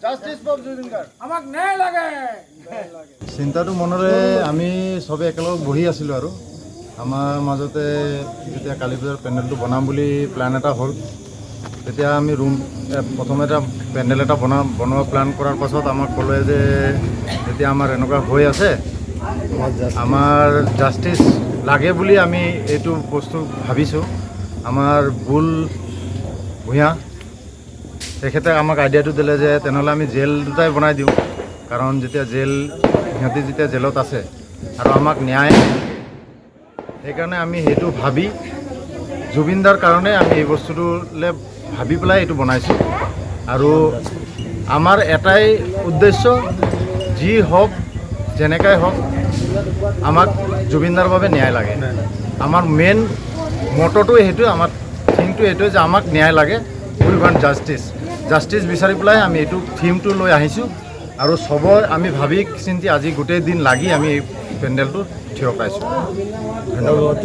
Justice for Zubeen Garg আমাক ন্যায় লাগে। চিন্তাটো মনৰে আমি চবে একেলগে বহি আছিলোঁ আৰু আমাৰ মাজতে যেতিয়া কালী পূজাৰ পেণ্ডেলটো বনাম বুলি প্লেন এটা হ'ল তেতিয়া আমি প্ৰথমে এটা পেণ্ডেল এটা বনোৱা প্লেন কৰাৰ পাছত আমাক ক'লে যে যেতিয়া আমাৰ এনেকুৱা হৈ আছে আমাৰ জাষ্টিছ লাগে বুলি আমি এইটো বস্তু ভাবিছোঁ। আমাৰ বুল ভূঞা তেখেতে আমাক আইডিয়াটো দিলে যে তেনেহ'লে আমি জেল দুটাই বনাই দিওঁ, কাৰণ যেতিয়া সিহঁতি যেতিয়া জেলত আছে আৰু আমাক ন্যায় সেইকাৰণে আমি সেইটো ভাবি জুবিনদাৰ কাৰণে আমি এই বস্তুটোলৈ ভাবি পেলাই এইটো বনাইছোঁ। আৰু আমাৰ এটাই উদ্দেশ্য যি হওক যেনেকাই হওক আমাক জুবিনদাৰ বাবে ন্যায় লাগে। আমাৰ মেইন মটটো সেইটোৱে, আমাৰ থিংটো এইটোৱে যে আমাক ন্যায় লাগে, উই ৱান্ট জাষ্টিছ বিচাৰি পেলাই আমি এইটো থিমটো লৈ আহিছোঁ। আৰু চবৰ আমি ভাবি চিন্তি আজি গোটেই দিন লাগি আমি এই পেণ্ডেলটো থিয় পাইছোঁ। ধন্যবাদ।